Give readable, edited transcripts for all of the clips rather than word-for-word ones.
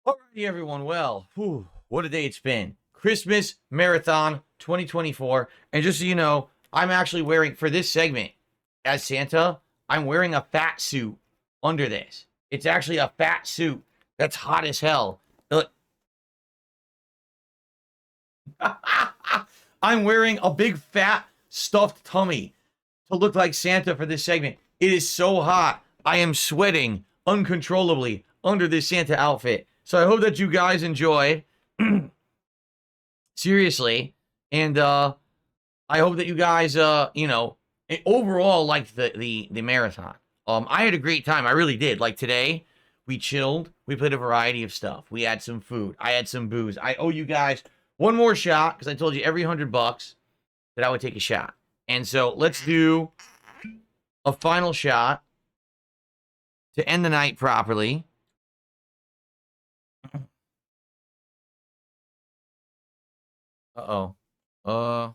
Alrighty, everyone. Well, what a day it's been. Christmas Marathon 2024. And just so you know, I'm actually wearing, for this segment, as Santa, I'm wearing a fat suit under this. It's actually a fat suit that's hot as hell. Look. I'm wearing a big fat stuffed tummy to look like Santa for this segment. It is so hot. I am sweating uncontrollably under this Santa outfit. So I hope that you guys enjoy. Seriously. And I hope that you guys overall liked the marathon. I had a great time. I really did. Like today, we chilled. We played a variety of stuff. We had some food. I had some booze. I owe you guys one more shot because I told you every $100 that I would take a shot. And so let's do a final shot to end the night properly. Uh-oh. I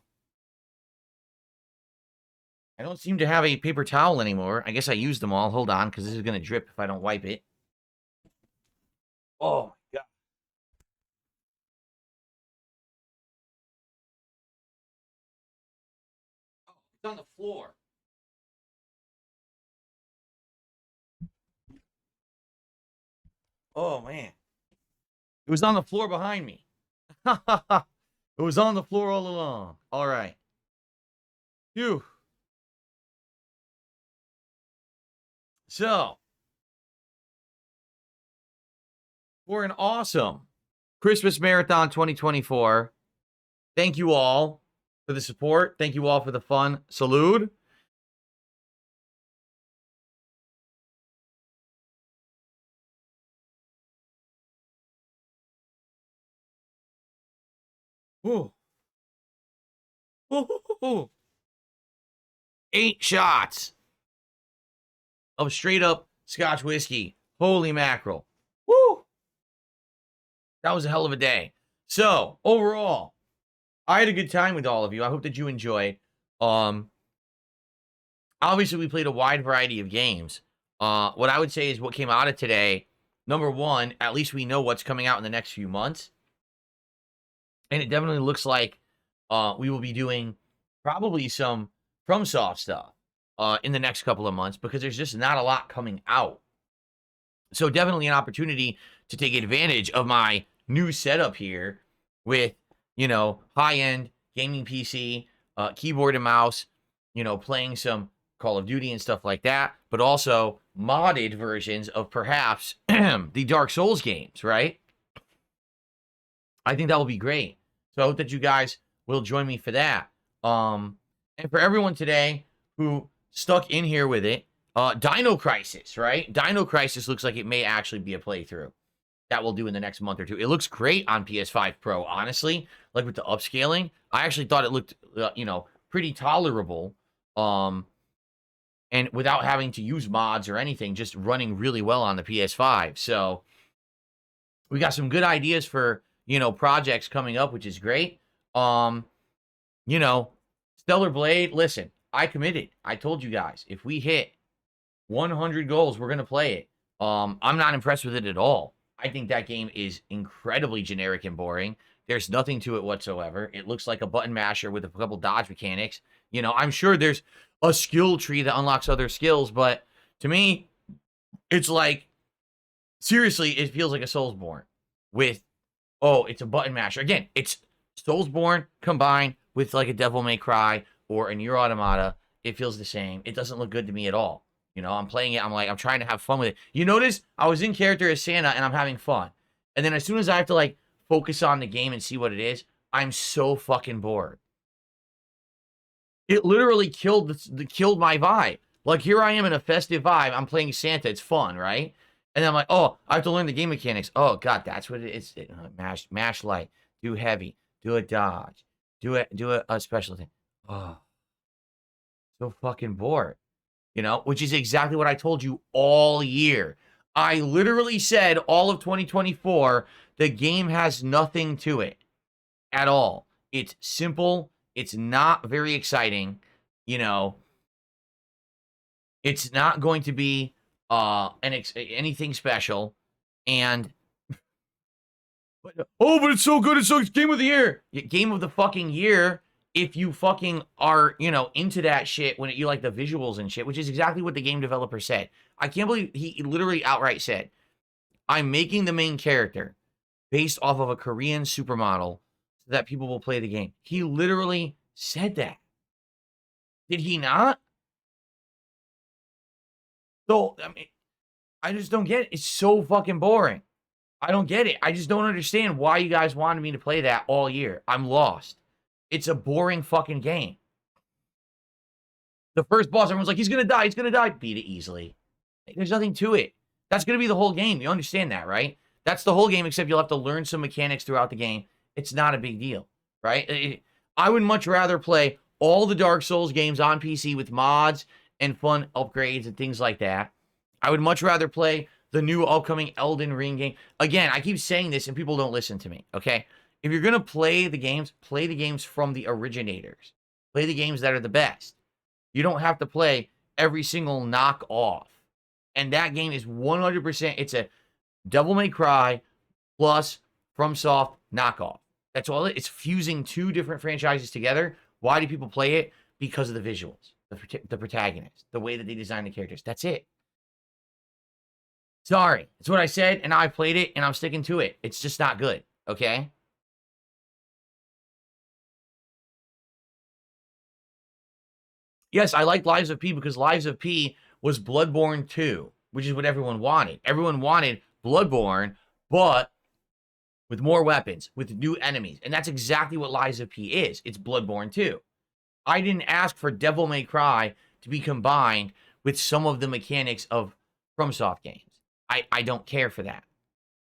don't seem to have a paper towel anymore. I guess I used them all. Hold on, because this is going to drip if I don't wipe it. Oh, my God. Oh, it's on the floor. Oh, man. It was on the floor behind me. It was on the floor all along. All right. Phew. So, for an awesome Christmas Marathon 2024, thank you all for the support. Thank you all for the fun. Salute. Ooh. Ooh. 8 shots of straight up Scotch whiskey. Holy mackerel. Woo! That was a hell of a day. So, overall, I had a good time with all of you. I hope that you enjoyed. Obviously, we played a wide variety of games. What I would say is what came out of today, number one, at least we know what's coming out in the next few months. And it definitely looks like we will be doing probably some FromSoft stuff in the next couple of months because there's just not a lot coming out. So definitely an opportunity to take advantage of my new setup here with, high-end gaming PC, keyboard and mouse, playing some Call of Duty and stuff like that, but also modded versions of perhaps the Dark Souls games, right? I think that will be great. So I hope that you guys will join me for that. And for everyone today who stuck in here with it, Dino Crisis, right? Dino Crisis looks like it may actually be a playthrough that we'll do in the next month or two. It looks great on PS5 Pro, honestly. Like with the upscaling, I actually thought it looked, pretty tolerable. And without having to use mods or anything, just running really well on the PS5. So we got some good ideas for, projects coming up, which is great. Stellar Blade, listen, I committed. I told you guys, if we hit 100 goals, we're going to play it. I'm not impressed with it at all. I think that game is incredibly generic and boring. There's nothing to it whatsoever. It looks like a button masher with a couple dodge mechanics. I'm sure there's a skill tree that unlocks other skills, but to me, it's like, seriously, it feels like a Soulsborne with, it's a button masher. Again, it's Soulsborne combined with like a Devil May Cry or a Nier Automata. It feels the same. It doesn't look good to me at all. I'm playing it. I'm trying to have fun with it. You notice I was in character as Santa and I'm having fun. And then as soon as I have to like focus on the game and see what it is, I'm so fucking bored. It literally killed my vibe. Like here I am in a festive vibe. I'm playing Santa. It's fun, right? And then I'm like, oh, I have to learn the game mechanics. Oh God, that's what it is. Mash light, do heavy, do a dodge, do a special thing. Oh, so fucking bored. Which is exactly what I told you all year. I literally said all of 2024, the game has nothing to it at all. It's simple. It's not very exciting. It's not going to be anything special. And But it's so good. It's game of the year. Yeah, game of the fucking year. If you fucking are, into that shit when you like the visuals and shit, which is exactly what the game developer said. I can't believe he literally outright said, I'm making the main character based off of a Korean supermodel so that people will play the game. He literally said that. Did he not? So, I mean, I just don't get it. It's so fucking boring. I don't get it. I just don't understand why you guys wanted me to play that all year. I'm lost. It's a boring fucking game. The first boss, everyone's like, he's going to die. He's going to die. Beat it easily. There's nothing to it. That's going to be the whole game. You understand that, right? That's the whole game, except you'll have to learn some mechanics throughout the game. It's not a big deal, right? I would much rather play all the Dark Souls games on PC with mods and fun upgrades and things like that. I would much rather play the new upcoming Elden Ring game. Again, I keep saying this and people don't listen to me, okay? If you're going to play the games from the originators. Play the games that are the best. You don't have to play every single knockoff. And that game is 100%, it's a Devil May Cry plus FromSoft knockoff. That's all it's fusing two different franchises together. Why do people play it? Because of the visuals, the protagonist, the way that they design the characters. That's it. Sorry. It's what I said, and now I played it, and I'm sticking to it. It's just not good, okay? Yes, I like Lives of P because Lives of P was Bloodborne 2, which is what everyone wanted. Everyone wanted Bloodborne, but with more weapons, with new enemies. And that's exactly what Lives of P is. It's Bloodborne 2. I didn't ask for Devil May Cry to be combined with some of the mechanics of FromSoft games. I don't care for that.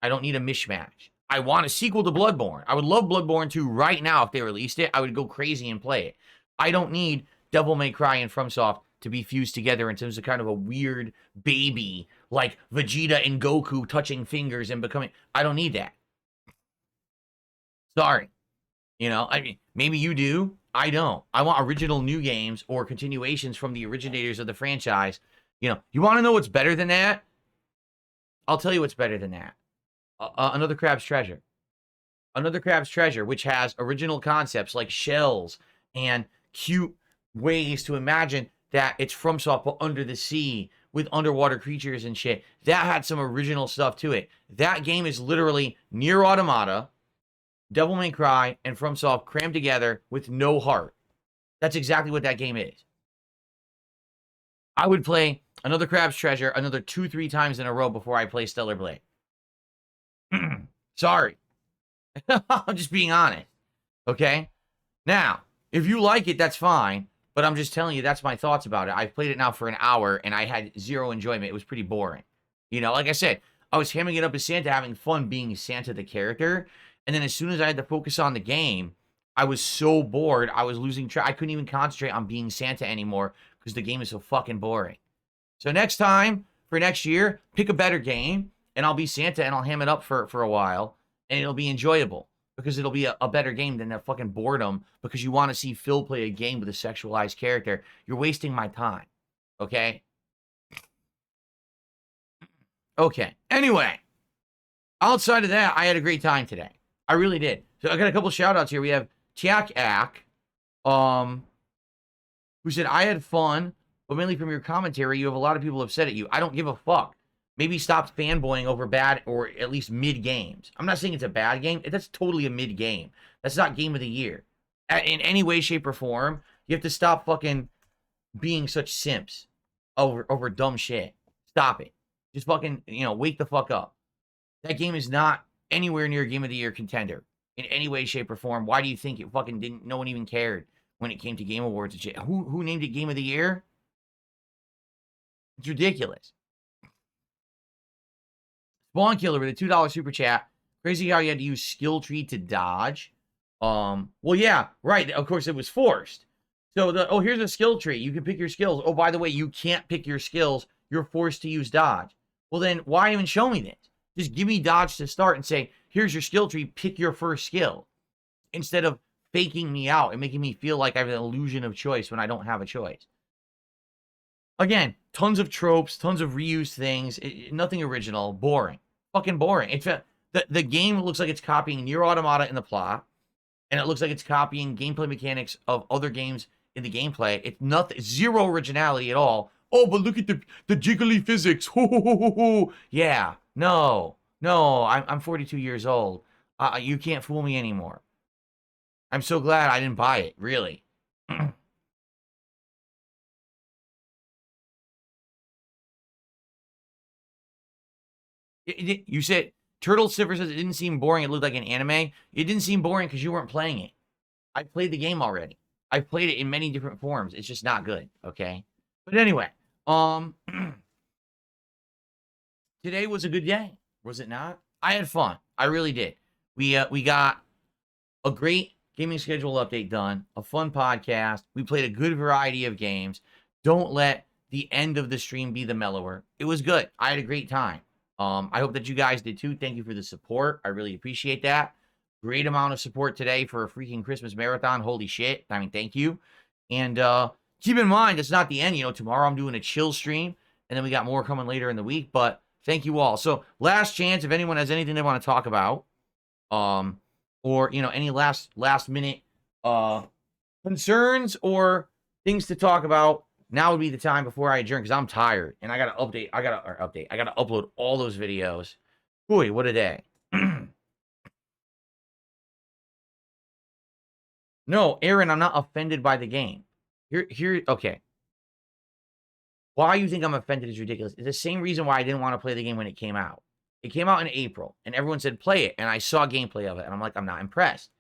I don't need a mishmash. I want a sequel to Bloodborne. I would love Bloodborne 2 right now if they released it. I would go crazy and play it. I don't need Devil May Cry and FromSoft to be fused together in terms of kind of a weird baby, like Vegeta and Goku touching fingers and becoming... I don't need that. Sorry. I mean, maybe you do. I don't. I want original new games or continuations from the originators of the franchise. You want to know what's better than that? I'll tell you what's better than that. Another Crab's Treasure. Another Crab's Treasure, which has original concepts like shells and cute ways to imagine that it's FromSoft but under the sea with underwater creatures and shit. That had some original stuff to it. That game is literally Nier Automata, Devil May Cry, and FromSoft crammed together with no heart. That's exactly what that game is. I would play Another Crab's Treasure another 2-3 times in a row before I play Stellar Blade. Sorry. I'm just being honest. Okay? Now, if you like it, that's fine. But I'm just telling you, that's my thoughts about it. I've played it now for an hour, and I had zero enjoyment. It was pretty boring. Like I said, I was hamming it up as Santa, having fun being Santa the character. And then as soon as I had to focus on the game, I was so bored. I was losing track. I couldn't even concentrate on being Santa anymore because the game is so fucking boring. So next time, for next year, pick a better game, and I'll be Santa, and I'll ham it up for a while, and it'll be enjoyable. Because it'll be a better game than that fucking boredom because you want to see Phil play a game with a sexualized character. You're wasting my time. Okay? Okay. Anyway. Outside of that, I had a great time today. I really did. So I got a couple shout outs here. We have Tiak Ak, who said, I had fun, but mainly from your commentary, you have a lot of people upset at you. I don't give a fuck. Maybe stop fanboying over bad or at least mid games. I'm not saying it's a bad game. That's totally a mid game. That's not game of the year. In any way, shape, or form, you have to stop fucking being such simps over dumb shit. Stop it. Just fucking, wake the fuck up. That game is not anywhere near game of the year contender in any way, shape, or form. Why do you think it fucking didn't? No one even cared when it came to Game Awards and shit. Who named it game of the year? It's ridiculous. Spawn Killer with a $2 super chat. Crazy how you had to use skill tree to dodge. Well, yeah, right. Of course, it was forced. So, here's a skill tree. You can pick your skills. Oh, by the way, you can't pick your skills. You're forced to use dodge. Well, then why even show me this? Just give me dodge to start and say, here's your skill tree. Pick your first skill. Instead of faking me out and making me feel like I have an illusion of choice when I don't have a choice. Again, tons of tropes, tons of reused things. Nothing original. Boring. Fucking boring. The game looks like it's copying Nier Automata in the plot, and it looks like it's copying gameplay mechanics of other games in the gameplay. It's nothing, zero originality at all. Oh, but look at the jiggly physics. Yeah, no, I'm 42 years old. You can't fool me anymore. I'm so glad I didn't buy it, really. You said Turtle Siffer says it didn't seem boring. It looked like an anime. It didn't seem boring because you weren't playing it. I played the game already. I've played it in many different forms. It's just not good. Okay. But anyway, today was a good day, was it not? I had fun. I really did. We got a great gaming schedule update done, a fun podcast. We played a good variety of games. Don't let the end of the stream be the mellower. It was good. I had a great time. I hope that you guys did too. Thank you for the support. I really appreciate that. Great amount of support today for a freaking Christmas marathon. Holy shit. I mean, thank you. And keep in mind, it's not the end. You know, tomorrow I'm doing a chill stream, and then we got more coming later in the week. But thank you all. So last chance, if anyone has anything they want to talk about, or you know, any last minute concerns or things to talk about, now would be the time before I adjourn because I'm tired and I gotta update. I gotta upload all those videos. Boy, what a day. No, Aaron, I'm not offended by the game. Okay. Why you think I'm offended is ridiculous. It's the same reason why I didn't want to play the game when it came out. It came out in April, and everyone said, play it, and I saw gameplay of it, and I'm like, I'm not impressed.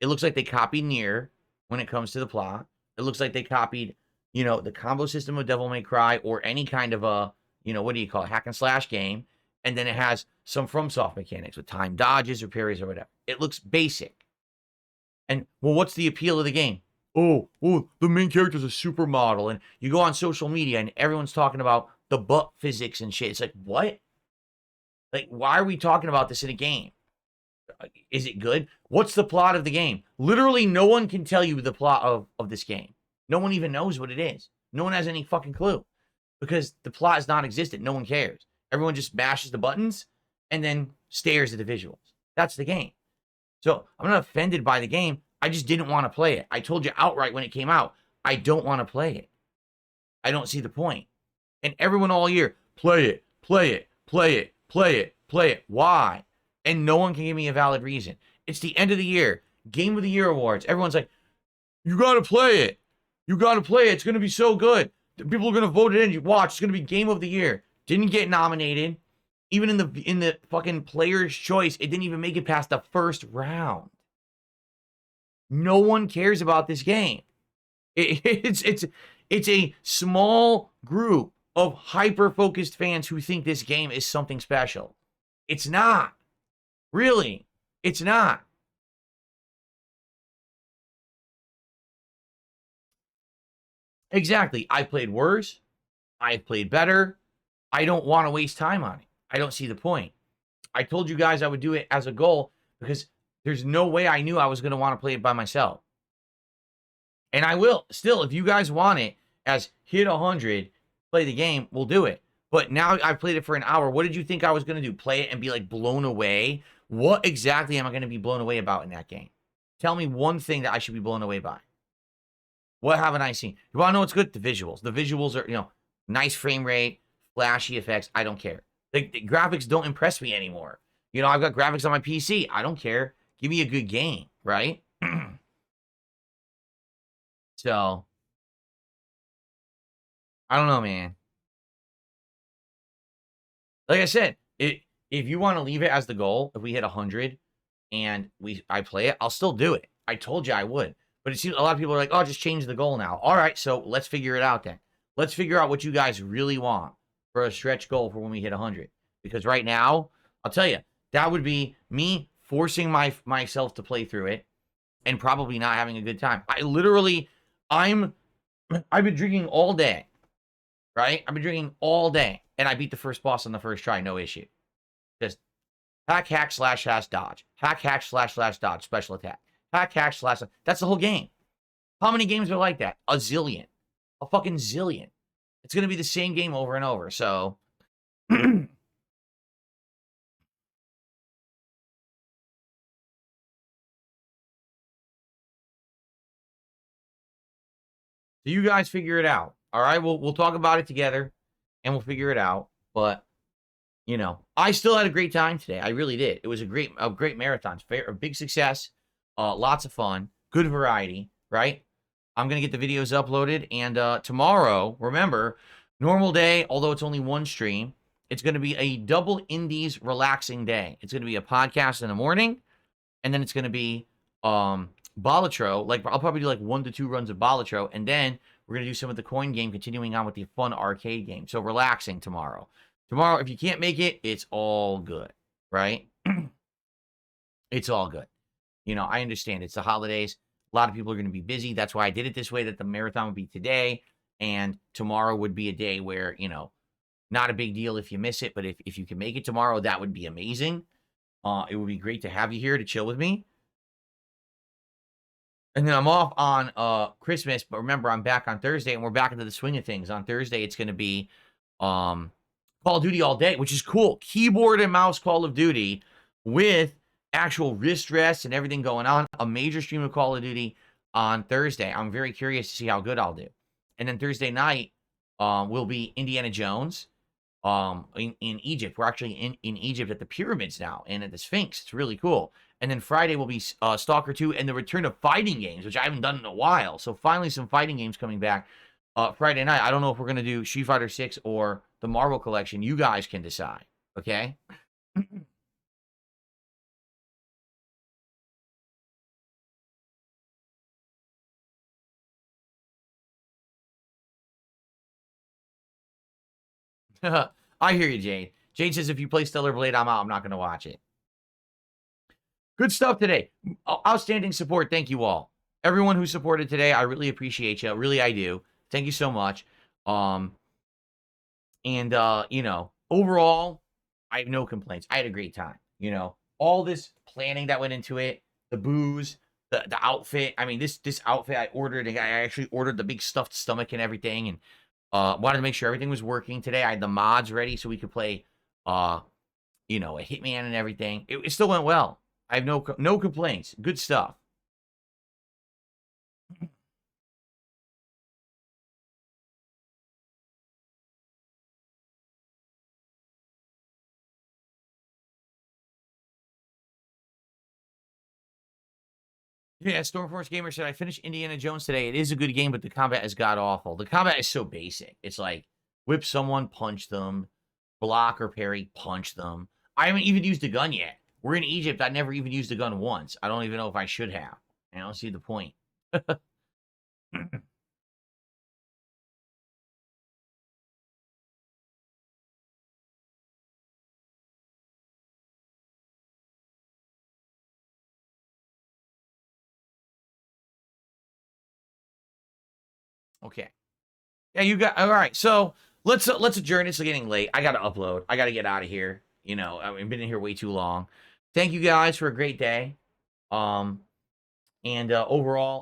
It looks like they copied Nier when it comes to the plot. It looks like they copied, you know, the combo system of Devil May Cry or any kind of a, you know, what do you call it, hack and slash game, and then it has some FromSoft mechanics with time dodges or parries or whatever. It looks basic. And, well, what's the appeal of the game? Oh, the main character's a supermodel. And you go on social media and everyone's talking about the butt physics and shit. It's like, what? Like, why are we talking about this in a game? Is it good? What's the plot of the game? Literally, no one can tell you the plot of this game. No one even knows what it is. No one has any fucking clue. Because the plot is non-existent. No one cares. Everyone just mashes the buttons and then stares at the visuals. That's the game. So I'm not offended by the game. I just didn't want to play it. I told you outright when it came out, I don't want to play it. I don't see the point. And everyone all year, play it, play it, play it, play it, play it. Why? And no one can give me a valid reason. It's the end of the year. Game of the Year awards. Everyone's like, you got to play it. You got to play it. It's going to be so good. People are going to vote it in. You watch. It's going to be Game of the Year. Didn't get nominated. Even in the fucking player's choice, it didn't even make it past the first round. No one cares about this game. It's a small group of hyper-focused fans who think this game is something special. It's not. Really, it's not. Exactly. I played worse. I've played better. I don't want to waste time on it. I don't see the point. I told you guys I would do it as a goal because there's no way I knew I was going to want to play it by myself. And I will. Still, if you guys want it as hit 100, play the game, we'll do it. But now I've played it for an hour. What did you think I was going to do? Play it and be like blown away? What exactly am I going to be blown away about in that game? Tell me one thing that I should be blown away by. What haven't I seen? You want to know what's good? The visuals. The visuals are, you know, nice frame rate, flashy effects. I don't care. The graphics don't impress me anymore. You know, I've got graphics on my PC. I don't care. Give me a good game, right? So, I don't know, man. Like I said, if you want to leave it as the goal, if we hit 100 and I play it, I'll still do it. I told you I would. But it seems a lot of people are like, oh, just change the goal now. All right, so let's figure it out then. Let's figure out what you guys really want for a stretch goal for when we hit 100. Because right now, I'll tell you, that would be me forcing myself to play through it and probably not having a good time. I've been drinking all day, right? I've been drinking all day, and I beat the first boss on the first try, no issue. Just hack, slash, dodge. Hack, slash, dodge, special attack. Hack, slash, that's the whole game. How many games are like that? A zillion. A fucking zillion. It's going to be the same game over and over, so So you guys figure it out. All right, we'll talk about it together, and we'll figure it out. But you know, I still had a great time today. I really did. It was a great marathon. A big success. Lots of fun. Good variety. Right. I'm gonna get the videos uploaded, and tomorrow, remember, normal day. Although it's only one stream, it's gonna be a double indies relaxing day. It's gonna be a podcast in the morning, and then it's gonna be Balatro. Like I'll probably do like 1 to 2 runs of Balatro, and then we're gonna do some of the coin game, continuing on with the fun arcade game. So relaxing tomorrow. Tomorrow, if you can't make it, it's all good, right? It's all good. You know, I understand it's the holidays. A lot of people are going to be busy. That's why I did it this way, that the marathon would be today, and tomorrow would be a day where, you know, not a big deal if you miss it, but if you can make it tomorrow, that would be amazing. It would be great to have you here to chill with me. And then I'm off on Christmas, but remember, I'm back on Thursday, and we're back into the swing of things. On Thursday, it's going to be Call of Duty all day, which is cool. Keyboard and mouse Call of Duty with actual wrist rests and everything going on. A major stream of Call of Duty on Thursday. I'm very curious to see how good I'll do. And then Thursday night will be Indiana Jones in Egypt. We're actually in Egypt at the pyramids now and at the Sphinx. It's really cool. And then Friday will be Stalker 2 and the return of fighting games, which I haven't done in a while. So finally some fighting games coming back Friday night. I don't know if we're going to do Street Fighter 6 or the Marvel Collection. You guys can decide, okay? I hear you, Jade. Jade says, if you play Stellar Blade, I'm out. I'm not going to watch it. Good stuff today. Outstanding support. Thank you all. Everyone who supported today, I really appreciate you. Really, I do. Thank you so much. You know, overall, I have no complaints. I had a great time. You know, all this planning that went into it, the booze, the outfit. I mean, this outfit I ordered, and I actually ordered the big stuffed stomach and everything, and wanted to make sure everything was working today. I had the mods ready so we could play, you know, a Hitman and everything. It still went well. I have no complaints. Good stuff. Yeah, Stormforce Gamer said, I finished Indiana Jones today. It is a good game, but the combat is god-awful. The combat is so basic. It's like, whip someone, punch them, block or parry, punch them. I haven't even used a gun yet. We're in Egypt. I never even used a gun once. I don't even know if I should have. I don't see the point. Okay. Yeah, you got all right. So let's adjourn. It's getting late. I gotta upload. I gotta get out of here. You know, I've been in here way too long. Thank you guys for a great day. Overall,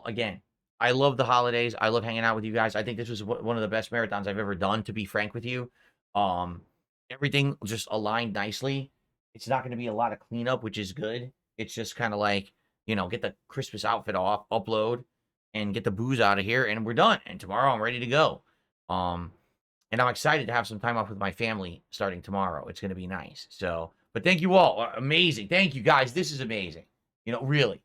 again, I love the holidays. I love hanging out with you guys. I think this was one of the best marathons I've ever done, to be frank with you. Everything just aligned nicely. It's not going to be a lot of cleanup, which is good. It's just kind of like, you know, get the Christmas outfit off, upload, and get the booze out of here, and we're done. And tomorrow I'm ready to go. And I'm excited to have some time off with my family starting tomorrow. It's going to be nice. So, but thank you all. Amazing. Thank you guys. This is amazing. You know, really.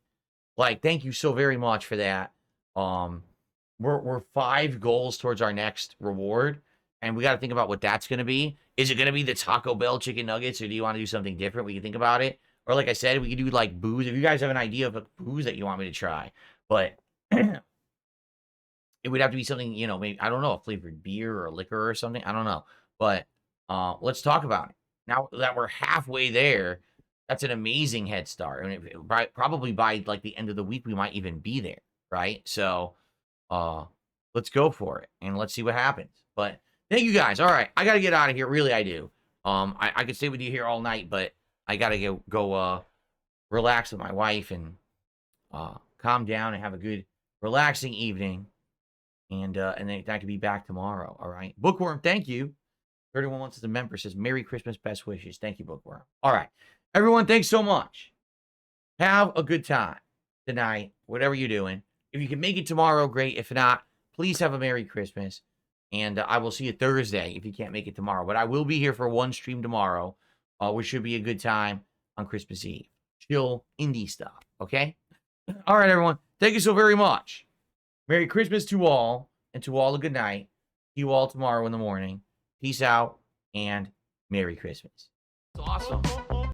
Like, thank you so very much for that. We're 5 goals towards our next reward, and we got to think about what that's going to be. Is it going to be the Taco Bell chicken nuggets, or do you want to do something different? We can think about it. Or like I said, we could do like booze. If you guys have an idea of a booze that you want me to try, but it would have to be something, you know, maybe, I don't know, a flavored beer or a liquor or something. I don't know. But let's talk about it. Now that we're halfway there, that's an amazing head start. I mean, probably by like the end of the week, we might even be there, right? So let's go for it and let's see what happens. But thank you guys. All right, I got to get out of here. Really, I do. I could stay with you here all night, but I got to go relax with my wife and calm down and have a good, relaxing evening. And then I could be back tomorrow. All right. Bookworm, thank you. 31 months as a member says, Merry Christmas, best wishes. Thank you, Bookworm. All right. Everyone, thanks so much. Have a good time tonight, whatever you're doing. If you can make it tomorrow, great. If not, please have a Merry Christmas. And I will see you Thursday if you can't make it tomorrow. But I will be here for one stream tomorrow, which should be a good time on Christmas Eve. Chill indie stuff, okay? All right, everyone. Thank you so very much. Merry Christmas to all, and to all a good night. See you all tomorrow in the morning. Peace out, and Merry Christmas. It's awesome.